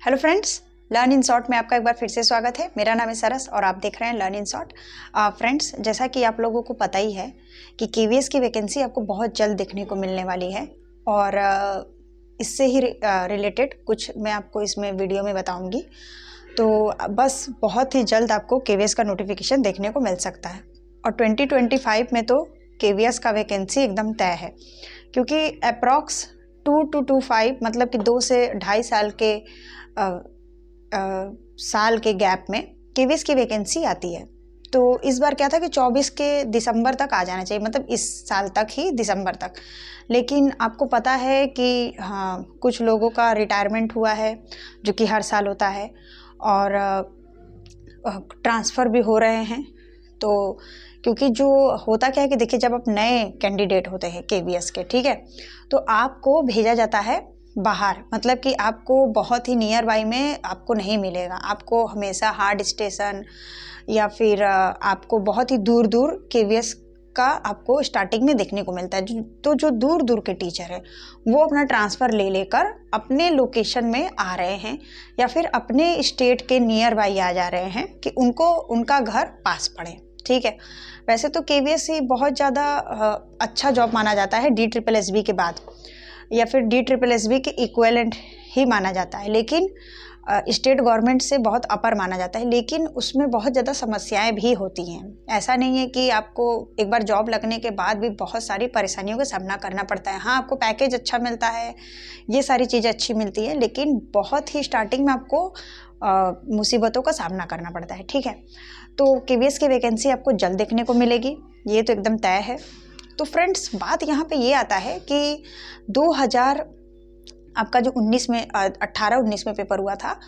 Hello friends, learn in short में आपका एक बार फिर से स्वागत है। मेरा नाम है सरस और आप देख रहे हैं लर्न इन शॉर्ट। फ्रेंड्स, जैसा कि आप लोगों को पता ही है कि केवीएस की वैकेंसी आपको बहुत जल्द देखने को मिलने वाली है और इससे ही रिलेटेड कुछ मैं आपको इसमें वीडियो में बताऊंगी। तो बस बहुत ही जल्द आपको केवीएस का नोटिफिकेशन देखने को मिल सकता है और 2025 में तो केवीएस का वैकेंसी एकदम तय है, क्योंकि अप्रॉक्स 2 to 25 मतलब कि 2 से 2.5 साल के गैप में केवीएस की वैकेंसी आती है। तो इस बार क्या था कि 24 के दिसंबर तक आ जाना चाहिए, मतलब इस साल तक ही दिसंबर तक। लेकिन आपको पता है कि हाँ, कुछ लोगों का रिटायरमेंट हुआ है जो कि हर साल होता है और ट्रांसफ़र भी हो रहे हैं। तो क्योंकि जो होता क्या है कि देखिए, जब आप नए कैंडिडेट होते हैं केवीएस के, ठीक है, तो आपको भेजा जाता है बाहर, मतलब कि आपको बहुत ही नियर बाई में आपको नहीं मिलेगा। आपको हमेशा हार्ड स्टेशन या फिर आपको बहुत ही दूर दूर केवीएस का आपको स्टार्टिंग में देखने को मिलता है। तो जो दूर दूर के टीचर हैं वो अपना ट्रांसफ़र ले लेकर अपने लोकेशन में आ रहे हैं या फिर अपने स्टेट के नियर बाई आ जा रहे हैं कि उनको उनका घर पास पड़े, ठीक है। वैसे तो केवीएस ही बहुत ज़्यादा अच्छा जॉब माना जाता है DSSB के बाद, या फिर DSSB के इक्विवेलेंट ही माना जाता है, लेकिन स्टेट गवर्नमेंट से बहुत अपर माना जाता है। लेकिन उसमें बहुत ज़्यादा समस्याएं भी होती हैं। ऐसा नहीं है कि आपको एक बार जॉब लगने के बाद भी बहुत सारी परेशानियों का सामना करना पड़ता है। हाँ, आपको पैकेज अच्छा मिलता है, ये सारी चीज़ें अच्छी मिलती हैं, लेकिन बहुत ही स्टार्टिंग में आपको मुसीबतों का सामना करना पड़ता है, ठीक है। तो केवीएस की वैकेंसी आपको जल्द देखने को मिलेगी, ये तो एकदम तय है। तो फ्रेंड्स, बात यहाँ पे ये आता है कि 2000 आपका जो 18-19 में पेपर हुआ था,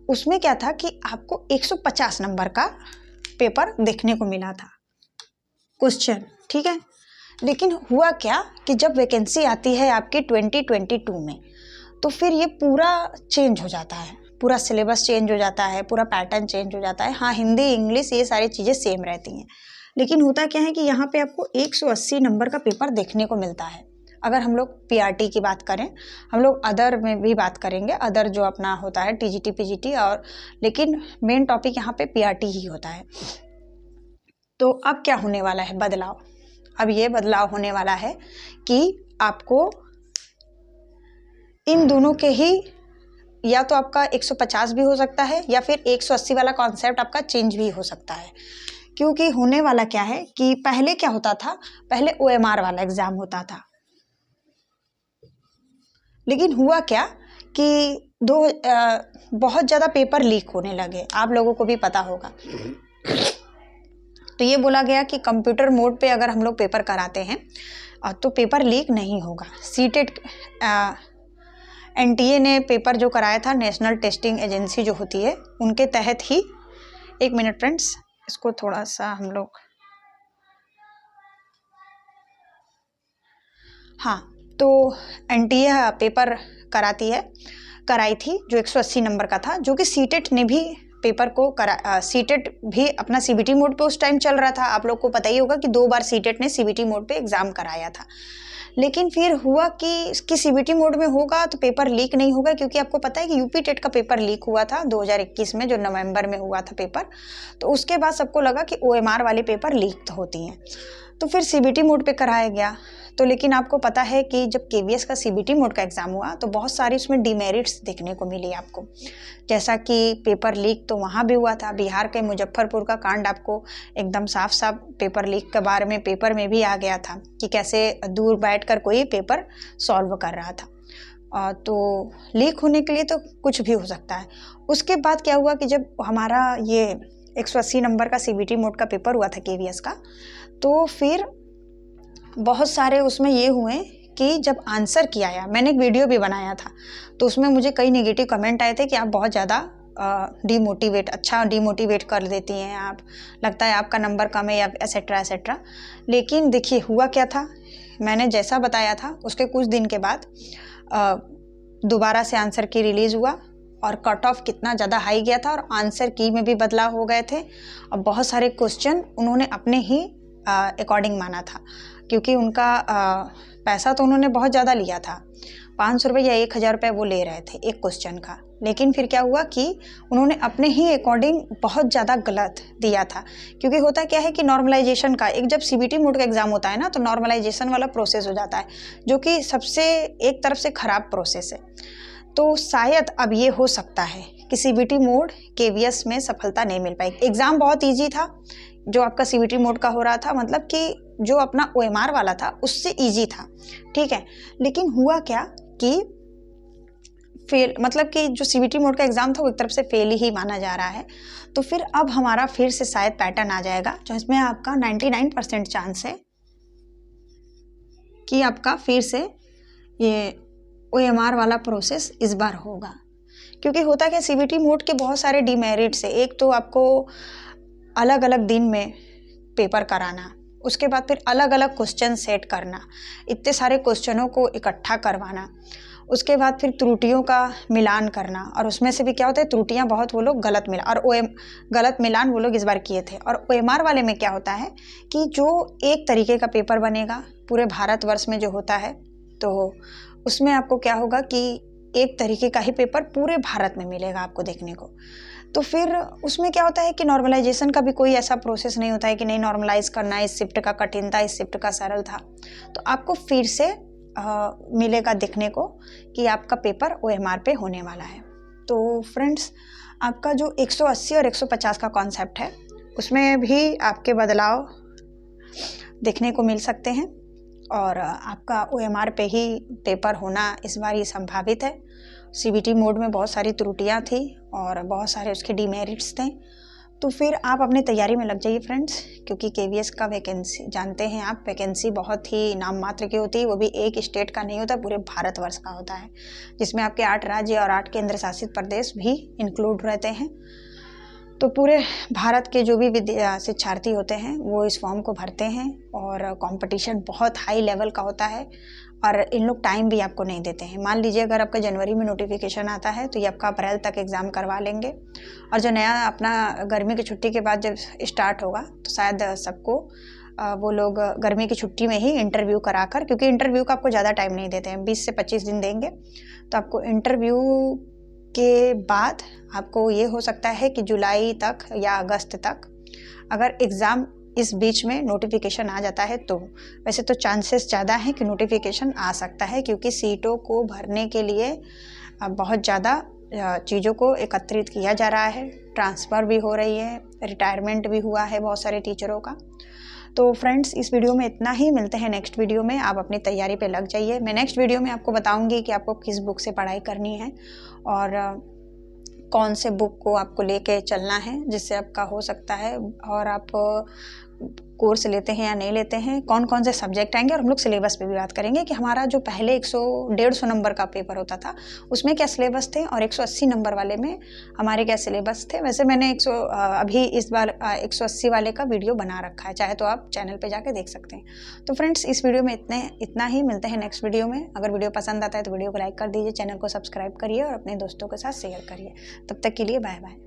उसमें क्या था कि आपको 150 नंबर का पेपर देखने को मिला था क्वेश्चन, ठीक है। लेकिन हुआ क्या कि जब वैकेंसी आती है आपकी 2022 में, तो फिर ये पूरा चेंज हो जाता है, पूरा सिलेबस चेंज हो जाता है, पूरा पैटर्न चेंज हो जाता है। हाँ, हिंदी इंग्लिश ये सारी चीज़ें सेम रहती हैं, लेकिन होता क्या है कि यहाँ पे आपको 180 नंबर का पेपर देखने को मिलता है। अगर हम लोग पीआरटी की बात करें, हम लोग अदर में भी बात करेंगे, अदर जो अपना होता है टीजीटी पीजीटी, और लेकिन मेन टॉपिक यहाँ पे पीआरटी ही होता है। तो अब क्या होने वाला है बदलाव? अब ये बदलाव होने वाला है कि आपको इन दोनों के ही, या तो आपका 150 भी हो सकता है या फिर 180 वाला कॉन्सेप्ट आपका चेंज भी हो सकता है। क्योंकि होने वाला क्या है कि पहले क्या होता था, पहले OMR वाला एग्जाम होता था, लेकिन हुआ क्या कि बहुत ज़्यादा पेपर लीक होने लगे, आप लोगों को भी पता होगा। तो ये बोला गया कि कंप्यूटर मोड पे अगर हम लोग पेपर कराते हैं तो पेपर लीक नहीं होगा। सीटेट NTA ने पेपर जो कराया था, नेशनल टेस्टिंग एजेंसी जो होती है, उनके तहत ही, एक मिनट फ्रेंड्स, इसको थोड़ा सा हम लोग, हाँ, तो NTA पेपर कराई थी जो 180 नंबर का था, जो कि सीटेट ने भी पेपर को सीटेट भी अपना CBT मोड पे उस टाइम चल रहा था। आप लोग को पता ही होगा कि 2 बार सीटेट ने CBT मोड पे एग्ज़ाम कराया था। लेकिन फिर हुआ कि CBT मोड में होगा तो पेपर लीक नहीं होगा, क्योंकि आपको पता है कि यूपी टेट का पेपर लीक हुआ था 2021 में, जो नवंबर में हुआ था पेपर। तो उसके बाद सबको लगा कि OMR वाले पेपर लीक होती हैं, तो फिर CBT मोड पे कराया गया। तो लेकिन आपको पता है कि जब केवीएस का CBT मोड का एग्ज़ाम हुआ तो बहुत सारी उसमें डिमेरिट्स देखने को मिली आपको, जैसा कि पेपर लीक तो वहाँ भी हुआ था। बिहार के मुजफ्फरपुर का कांड आपको एकदम साफ साफ पेपर लीक के बारे में पेपर में भी आ गया था कि कैसे दूर बैठकर कोई पेपर सॉल्व कर रहा था। तो लीक होने के लिए तो कुछ भी हो सकता है। उसके बाद क्या हुआ कि जब हमारा ये 180 नंबर का CBT मोड का पेपर हुआ था केवीएस का, तो फिर बहुत सारे उसमें ये हुए कि जब आंसर किया आया, मैंने एक वीडियो भी बनाया था, तो उसमें मुझे कई नेगेटिव कमेंट आए थे कि आप बहुत ज़्यादा डिमोटिवेट कर देती हैं, आप, लगता है आपका नंबर कम है, या एसेट्रा एसेट्रा। लेकिन देखिए हुआ क्या था, मैंने जैसा बताया था उसके कुछ दिन के बाद दोबारा से आंसर की रिलीज़ हुआ और कट ऑफ कितना ज़्यादा हाई गया था, और आंसर की में भी बदलाव हो गए थे, और बहुत सारे क्वेश्चन उन्होंने अपने ही अकॉर्डिंग माना था, क्योंकि उनका पैसा तो उन्होंने बहुत ज़्यादा लिया था, 500 रुपये या 1000 रुपये वो ले रहे थे एक क्वेश्चन का। लेकिन फिर क्या हुआ कि उन्होंने अपने ही अकॉर्डिंग बहुत ज़्यादा गलत दिया था। क्योंकि होता क्या है कि नॉर्मलाइजेशन का एक जब सीबीटी मोड का एग्ज़ाम होता है ना, तो नॉर्मलाइजेशन वाला प्रोसेस हो जाता है, जो कि सबसे एक तरफ से ख़राब प्रोसेस है। तो शायद अब ये हो सकता है कि सीबीटी मोड केवीएस में सफलता नहीं मिल पाएगी। एग्ज़ाम बहुत ईजी था जो आपका सीबीटी मोड का हो रहा था, मतलब कि जो अपना ओएमआर वाला था उससे ईजी था, ठीक है। लेकिन हुआ क्या कि फेल, मतलब कि जो सीबीटी मोड का एग्ज़ाम था वो एक तरफ से फेल ही माना जा रहा है। तो फिर अब हमारा फिर से शायद पैटर्न आ जाएगा, जो इसमें आपका 99% चांस है कि आपका फिर से ये ओएमआर वाला प्रोसेस इस बार होगा। क्योंकि होता क्या, सीबीटी मोड के बहुत सारे डिमेरिट्स है। एक तो आपको अलग अलग दिन में पेपर कराना, उसके बाद फिर अलग अलग क्वेश्चन सेट करना, इतने सारे क्वेश्चनों को इकट्ठा करवाना, उसके बाद फिर त्रुटियों का मिलान करना, और उसमें से भी क्या होता है त्रुटियां बहुत वो लोग गलत मिला और गलत मिलान वो लोग इस बार किए थे। और ओएमआर वाले में क्या होता है कि जो एक तरीके का पेपर बनेगा पूरे भारतवर्ष में जो होता है, तो उसमें आपको क्या होगा कि एक तरीके का ही पेपर पूरे भारत में मिलेगा आपको देखने को। तो फिर उसमें क्या होता है कि नॉर्मलाइजेशन का भी कोई ऐसा प्रोसेस नहीं होता है कि नहीं नॉर्मलाइज करना, इस शिफ्ट का कठिन था, इस शिफ्ट का सरल था। तो आपको फिर से मिलेगा देखने को कि आपका पेपर ओएमआर पे होने वाला है। तो फ्रेंड्स, आपका जो 180 और 150 का कॉन्सेप्ट है उसमें भी आपके बदलाव देखने को मिल सकते हैं, और आपका ओएमआर पे ही पेपर होना इस बार ही संभावित है। सीबीटी मोड में बहुत सारी त्रुटियां थी और बहुत सारे उसके डिमेरिट्स थे। तो फिर आप अपनी तैयारी में लग जाइए फ्रेंड्स, क्योंकि केवीएस का वैकेंसी जानते हैं आप, वैकेंसी बहुत ही नाम मात्र की होती है, वो भी एक स्टेट का नहीं होता, पूरे भारतवर्ष का होता है, जिसमें आपके 8 राज्य और 8 केंद्र शासित प्रदेश भी इंक्लूड रहते हैं। तो पूरे भारत के जो भी शिक्षार्थी होते हैं वो इस फॉर्म को भरते हैं, और कंपटीशन बहुत हाई लेवल का होता है, और इन लोग टाइम भी आपको नहीं देते हैं। मान लीजिए अगर आपका जनवरी में नोटिफिकेशन आता है तो ये आपका अप्रैल तक एग्ज़ाम करवा लेंगे, और जो नया अपना गर्मी की छुट्टी के बाद जब स्टार्ट होगा तो शायद सबको वो लोग गर्मी की छुट्टी में ही इंटरव्यू कराकर, क्योंकि इंटरव्यू का आपको ज़्यादा टाइम नहीं देते हैं, 20 से 25 दिन देंगे, तो आपको इंटरव्यू के बाद आपको ये हो सकता है कि जुलाई तक या अगस्त तक, अगर एग्ज़ाम इस बीच में नोटिफिकेशन आ जाता है तो वैसे तो चांसेस ज़्यादा हैं कि नोटिफिकेशन आ सकता है, क्योंकि सीटों को भरने के लिए बहुत ज़्यादा चीज़ों को एकत्रित किया जा रहा है, ट्रांसफ़र भी हो रही है, रिटायरमेंट भी हुआ है बहुत सारे टीचरों का। तो फ्रेंड्स, इस वीडियो में इतना ही, मिलते हैं नेक्स्ट वीडियो में। आप अपनी तैयारी पे लग जाइए। मैं नेक्स्ट वीडियो में आपको बताऊंगी कि आपको किस बुक से पढ़ाई करनी है और कौन से बुक को आपको लेके चलना है जिससे आपका हो सकता है, और आप कोर्स लेते हैं या नहीं लेते हैं, कौन कौन से सब्जेक्ट आएंगे, और हम लोग सिलेबस पे भी बात करेंगे कि हमारा जो पहले 100-150 नंबर का पेपर होता था उसमें क्या सिलेबस थे, और 180 नंबर वाले में हमारे क्या सिलेबस थे। वैसे मैंने अभी इस बार 180 वाले का वीडियो बना रखा है, चाहे तो आप चैनल पे जाके देख सकते हैं। तो फ्रेंड्स, इस वीडियो में इतना ही, मिलते हैं नेक्स्ट वीडियो में। अगर वीडियो पसंद आता है तो वीडियो को लाइक कर दीजिए, चैनल को सब्सक्राइब करिए और अपने दोस्तों के साथ शेयर करिए। तब तक के लिए बाय बाय।